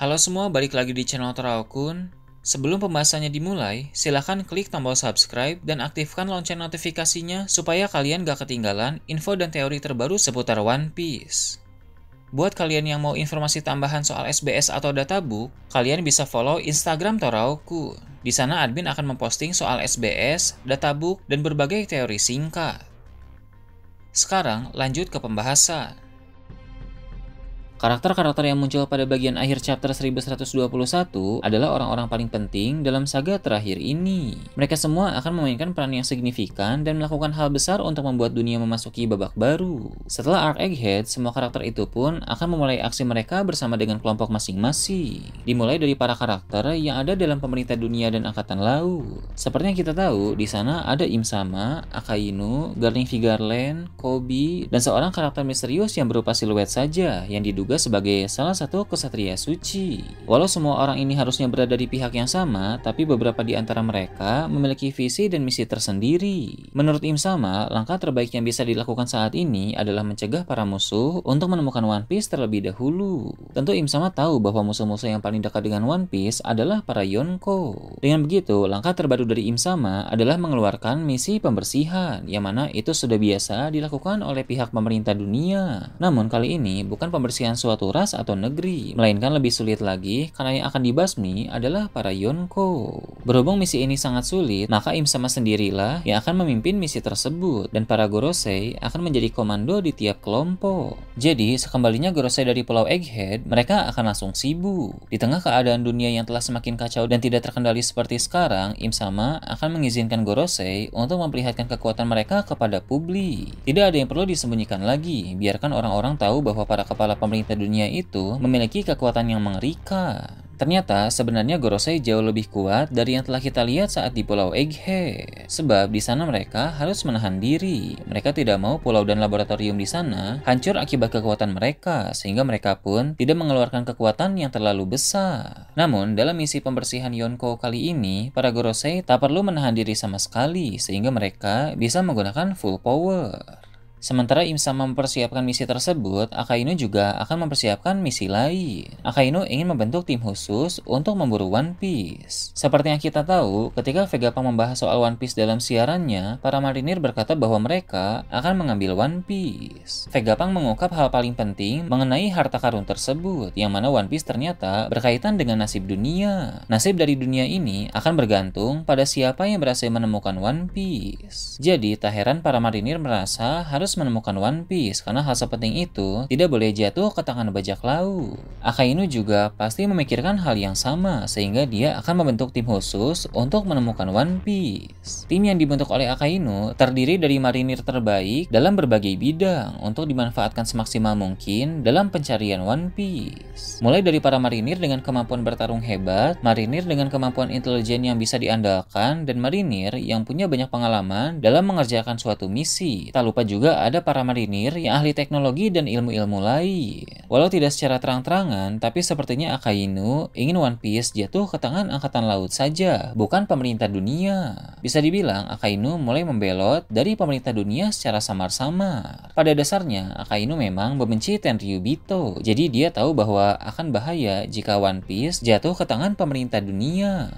Halo semua, balik lagi di channel Toraokun. Sebelum pembahasannya dimulai, silahkan klik tombol subscribe dan aktifkan lonceng notifikasinya supaya kalian gak ketinggalan info dan teori terbaru seputar One Piece. Buat kalian yang mau informasi tambahan soal SBS atau databook, kalian bisa follow Instagram Toraokun. Di sana admin akan memposting soal SBS, databook, dan berbagai teori singkat. Sekarang lanjut ke pembahasan. Karakter-karakter yang muncul pada bagian akhir chapter 1121 adalah orang-orang paling penting dalam saga terakhir ini. Mereka semua akan memainkan peran yang signifikan dan melakukan hal besar untuk membuat dunia memasuki babak baru. Setelah Arc Egghead, semua karakter itu pun akan memulai aksi mereka bersama dengan kelompok masing-masing. Dimulai dari para karakter yang ada dalam pemerintah dunia dan angkatan laut. Seperti yang kita tahu, di sana ada Im Sama, Akainu, Garling Vigarland, Koby, dan seorang karakter misterius yang berupa siluet saja yang diduga sebagai salah satu kesatria suci. Walau semua orang ini harusnya berada di pihak yang sama, tapi beberapa di antara mereka memiliki visi dan misi tersendiri. Menurut Im Sama, langkah terbaik yang bisa dilakukan saat ini adalah mencegah para musuh untuk menemukan One Piece terlebih dahulu. Tentu Im Sama tahu bahwa musuh-musuh yang paling dekat dengan One Piece adalah para Yonko. Dengan begitu, langkah terbaru dari Im Sama adalah mengeluarkan misi pembersihan, yang mana itu sudah biasa dilakukan oleh pihak pemerintah dunia. Namun kali ini bukan pembersihan suatu ras atau negeri, melainkan lebih sulit lagi karena yang akan dibasmi adalah para Yonko. Berhubung misi ini sangat sulit, maka Im Sama sendirilah yang akan memimpin misi tersebut, dan para Gorosei akan menjadi komando di tiap kelompok. Jadi, sekembalinya Gorosei dari Pulau Egghead, mereka akan langsung sibuk. Di tengah keadaan dunia yang telah semakin kacau dan tidak terkendali seperti sekarang, Im Sama akan mengizinkan Gorosei untuk memperlihatkan kekuatan mereka kepada publik. Tidak ada yang perlu disembunyikan lagi, biarkan orang-orang tahu bahwa para kepala pemerintah dunia itu memiliki kekuatan yang mengerikan. Ternyata sebenarnya Gorosei jauh lebih kuat dari yang telah kita lihat saat di Pulau Egghead. Sebab di sana mereka harus menahan diri. Mereka tidak mau pulau dan laboratorium di sana hancur akibat kekuatan mereka, sehingga mereka pun tidak mengeluarkan kekuatan yang terlalu besar. Namun dalam misi pembersihan Yonko kali ini, para Gorosei tak perlu menahan diri sama sekali, sehingga mereka bisa menggunakan full power. Sementara Im Sama mempersiapkan misi tersebut, Akainu juga akan mempersiapkan misi lain. Akainu ingin membentuk tim khusus untuk memburu One Piece. Seperti yang kita tahu, ketika Vegapunk membahas soal One Piece dalam siarannya, para marinir berkata bahwa mereka akan mengambil One Piece. Vegapunk mengungkap hal paling penting mengenai harta karun tersebut, yang mana One Piece ternyata berkaitan dengan nasib dunia. Nasib dari dunia ini akan bergantung pada siapa yang berhasil menemukan One Piece. Jadi, tak heran para marinir merasa harus menemukan One Piece karena hal sepenting itu tidak boleh jatuh ke tangan bajak laut. Akainu juga pasti memikirkan hal yang sama, sehingga dia akan membentuk tim khusus untuk menemukan One Piece. Tim yang dibentuk oleh Akainu terdiri dari marinir terbaik dalam berbagai bidang untuk dimanfaatkan semaksimal mungkin dalam pencarian One Piece. Mulai dari para marinir dengan kemampuan bertarung hebat, marinir dengan kemampuan intelijen yang bisa diandalkan, dan marinir yang punya banyak pengalaman dalam mengerjakan suatu misi. Tak lupa juga ada para marinir yang ahli teknologi dan ilmu-ilmu lain. Walau tidak secara terang-terangan, tapi sepertinya Akainu ingin One Piece jatuh ke tangan angkatan laut saja, bukan pemerintah dunia. Bisa dibilang Akainu mulai membelot dari pemerintah dunia secara samar-samar. Pada dasarnya, Akainu memang membenci Tenryubito, jadi dia tahu bahwa akan bahaya jika One Piece jatuh ke tangan pemerintah dunia.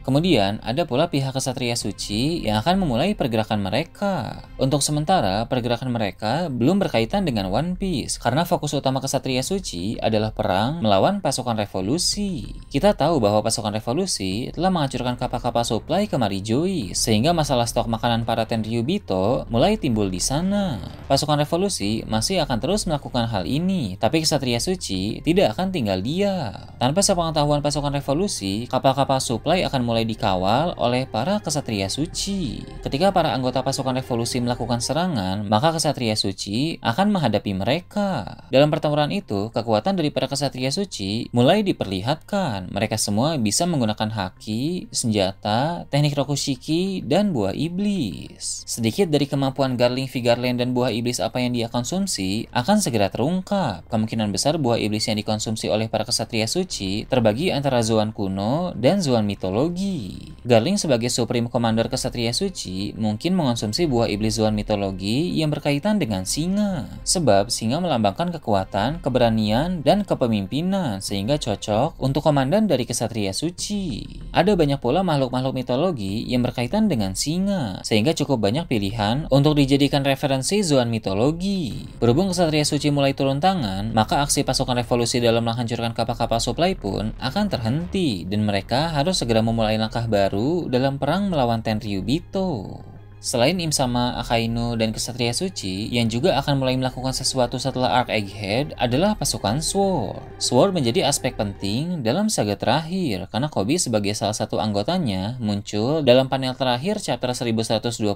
Kemudian, ada pula pihak kesatria suci yang akan memulai pergerakan mereka. Untuk sementara, pergerakan mereka belum berkaitan dengan One Piece, karena fokus utama kesatria suci adalah perang melawan pasukan revolusi. Kita tahu bahwa pasukan revolusi telah menghancurkan kapal-kapal supply ke Marijoi, sehingga masalah stok makanan para Tenryubito mulai timbul di sana. Pasukan revolusi masih akan terus melakukan hal ini, tapi kesatria suci tidak akan tinggal diam. Tanpa sepengetahuan pasukan revolusi, kapal-kapal supply akan mulai dikawal oleh para kesatria suci. Ketika para anggota pasukan revolusi melakukan serangan, maka kesatria suci akan menghadapi mereka. Dalam pertempuran itu, kekuatan dari para kesatria suci mulai diperlihatkan. Mereka semua bisa menggunakan haki, senjata, teknik Rokushiki, dan buah iblis. Sedikit dari kemampuan Garling Vigarland dan buah iblis apa yang dia konsumsi akan segera terungkap. Kemungkinan besar buah iblis yang dikonsumsi oleh para kesatria suci terbagi antara Zoan kuno dan Zoan mitologi. mitologi. Garling sebagai Supreme Commander Kesatria Suci mungkin mengonsumsi buah iblis Zoan mitologi yang berkaitan dengan singa. Sebab singa melambangkan kekuatan, keberanian, dan kepemimpinan sehingga cocok untuk komandan dari Kesatria Suci. Ada banyak pula makhluk-makhluk mitologi yang berkaitan dengan singa, sehingga cukup banyak pilihan untuk dijadikan referensi Zoan mitologi. Berhubung Kesatria Suci mulai turun tangan, maka aksi pasukan revolusi dalam menghancurkan kapal-kapal supply pun akan terhenti dan mereka harus segera memulai langkah baru dalam perang melawan Tenryubito. Selain Im Sama, Akainu, dan Kesatria Suci, yang juga akan mulai melakukan sesuatu setelah Arc Egghead adalah pasukan Sword. Sword menjadi aspek penting dalam saga terakhir, karena Koby sebagai salah satu anggotanya muncul dalam panel terakhir chapter 1121.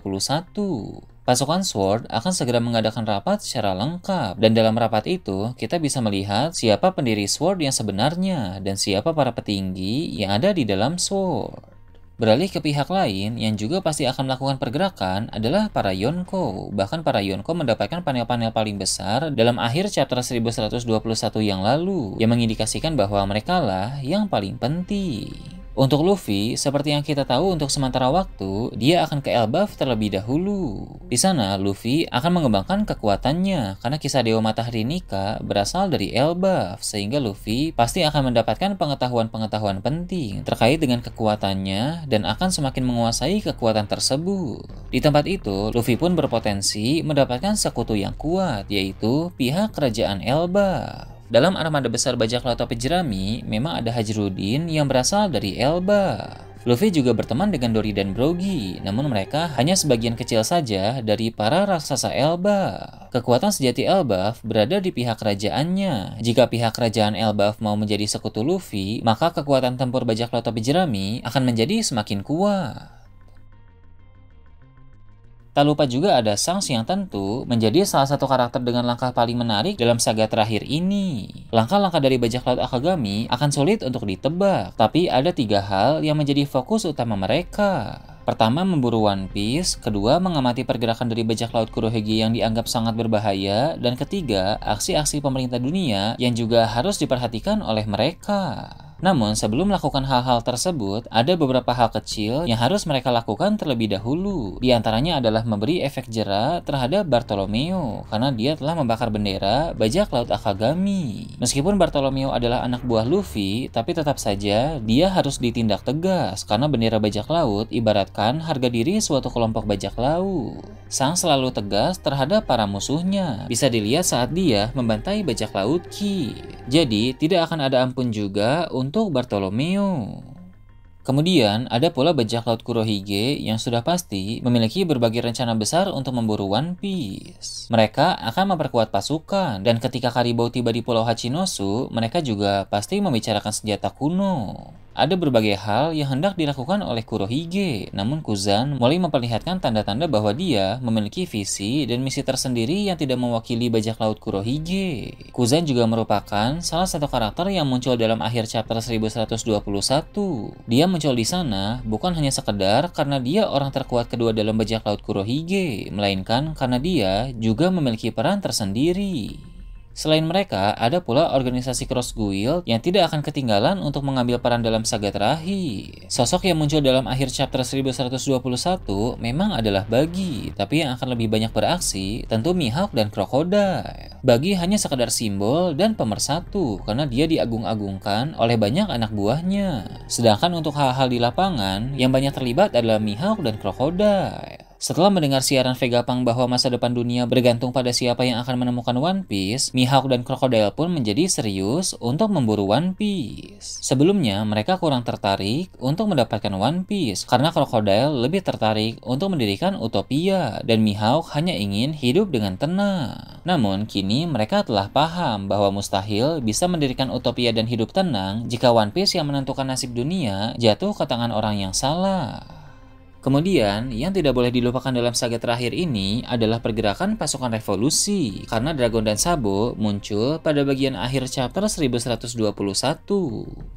Pasukan Sword akan segera mengadakan rapat secara lengkap, dan dalam rapat itu kita bisa melihat siapa pendiri Sword yang sebenarnya dan siapa para petinggi yang ada di dalam Sword. Beralih ke pihak lain yang juga pasti akan melakukan pergerakan adalah para Yonko. Bahkan para Yonko mendapatkan panel-panel paling besar dalam akhir chapter 1121 yang lalu, yang mengindikasikan bahwa mereka lah yang paling penting. Untuk Luffy, seperti yang kita tahu untuk sementara waktu, dia akan ke Elbaf terlebih dahulu. Di sana, Luffy akan mengembangkan kekuatannya, karena kisah Dewa Matahari Nika berasal dari Elbaf, sehingga Luffy pasti akan mendapatkan pengetahuan-pengetahuan penting terkait dengan kekuatannya dan akan semakin menguasai kekuatan tersebut. Di tempat itu, Luffy pun berpotensi mendapatkan sekutu yang kuat, yaitu pihak kerajaan Elbaf. Dalam armada besar bajak laut topi jerami, memang ada Hajrudin yang berasal dari Elbaf. Luffy juga berteman dengan Dory dan Brogy, namun mereka hanya sebagian kecil saja dari para raksasa Elbaf. Kekuatan sejati Elbaf berada di pihak kerajaannya. Jika pihak kerajaan Elbaf mau menjadi sekutu Luffy, maka kekuatan tempur bajak laut topi jerami akan menjadi semakin kuat. Tak lupa juga ada Shanks yang tentu menjadi salah satu karakter dengan langkah paling menarik dalam saga terakhir ini. Langkah-langkah dari bajak laut Akagami akan sulit untuk ditebak, tapi ada 3 hal yang menjadi fokus utama mereka. Pertama, memburu One Piece. Kedua, mengamati pergerakan dari bajak laut Kurohige yang dianggap sangat berbahaya. Dan ketiga, aksi-aksi pemerintah dunia yang juga harus diperhatikan oleh mereka. Namun, sebelum melakukan hal-hal tersebut, ada beberapa hal kecil yang harus mereka lakukan terlebih dahulu. Di antaranya adalah memberi efek jera terhadap Bartolomeo, karena dia telah membakar bendera bajak laut Akagami. Meskipun Bartolomeo adalah anak buah Luffy, tapi tetap saja dia harus ditindak tegas, karena bendera bajak laut ibaratkan harga diri suatu kelompok bajak laut. Shanks selalu tegas terhadap para musuhnya. Bisa dilihat saat dia membantai bajak laut Ki. Jadi, tidak akan ada ampun juga untuk Bartolomeo. Kemudian, ada pula bajak laut Kurohige yang sudah pasti memiliki berbagai rencana besar untuk memburu One Piece. Mereka akan memperkuat pasukan, dan ketika Karibou tiba di Pulau Hachinosu, mereka juga pasti membicarakan senjata kuno. Ada berbagai hal yang hendak dilakukan oleh Kurohige, namun Kuzan mulai memperlihatkan tanda-tanda bahwa dia memiliki visi dan misi tersendiri yang tidak mewakili bajak laut Kurohige. Kuzan juga merupakan salah satu karakter yang muncul dalam akhir chapter 1121. Dia muncul di sana bukan hanya sekedar karena dia orang terkuat kedua dalam bajak laut Kurohige, melainkan karena dia juga memiliki peran tersendiri. Selain mereka, ada pula organisasi Cross Guild yang tidak akan ketinggalan untuk mengambil peran dalam saga terakhir. Sosok yang muncul dalam akhir chapter 1121 memang adalah Buggy, tapi yang akan lebih banyak beraksi tentu Mihawk dan Crocodile. Buggy hanya sekadar simbol dan pemersatu karena dia diagung-agungkan oleh banyak anak buahnya. Sedangkan untuk hal-hal di lapangan, yang banyak terlibat adalah Mihawk dan Crocodile. Setelah mendengar siaran Vegapunk bahwa masa depan dunia bergantung pada siapa yang akan menemukan One Piece, Mihawk dan Crocodile pun menjadi serius untuk memburu One Piece. Sebelumnya, mereka kurang tertarik untuk mendapatkan One Piece karena Crocodile lebih tertarik untuk mendirikan utopia dan Mihawk hanya ingin hidup dengan tenang. Namun, kini mereka telah paham bahwa mustahil bisa mendirikan utopia dan hidup tenang jika One Piece yang menentukan nasib dunia jatuh ke tangan orang yang salah. Kemudian, yang tidak boleh dilupakan dalam saga terakhir ini adalah pergerakan pasukan revolusi, karena Dragon dan Sabo muncul pada bagian akhir chapter 1121.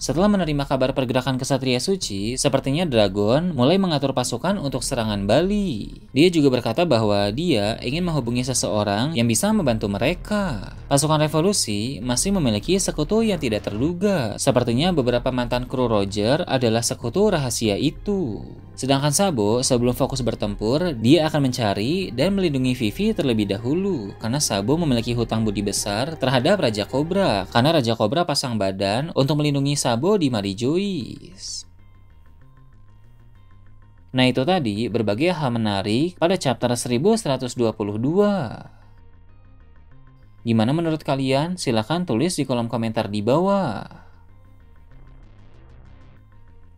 Setelah menerima kabar pergerakan Kesatria Suci, sepertinya Dragon mulai mengatur pasukan untuk serangan Bali. Dia juga berkata bahwa dia ingin menghubungi seseorang yang bisa membantu mereka. Pasukan revolusi masih memiliki sekutu yang tidak terduga, sepertinya beberapa mantan kru Roger adalah sekutu rahasia itu. Sedangkan Sabo, sebelum fokus bertempur, dia akan mencari dan melindungi Vivi terlebih dahulu, karena Sabo memiliki hutang budi besar terhadap Raja Cobra, karena Raja Cobra pasang badan untuk melindungi Sabo di Mary Joyce. Nah itu tadi berbagai hal menarik pada chapter 1122. Gimana menurut kalian? Silahkan tulis di kolom komentar di bawah.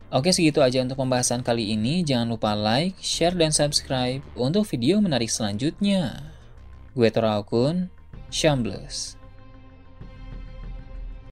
Oke, segitu aja untuk pembahasan kali ini. Jangan lupa like, share, dan subscribe untuk video menarik selanjutnya. Gue Tora Okun, Shambles.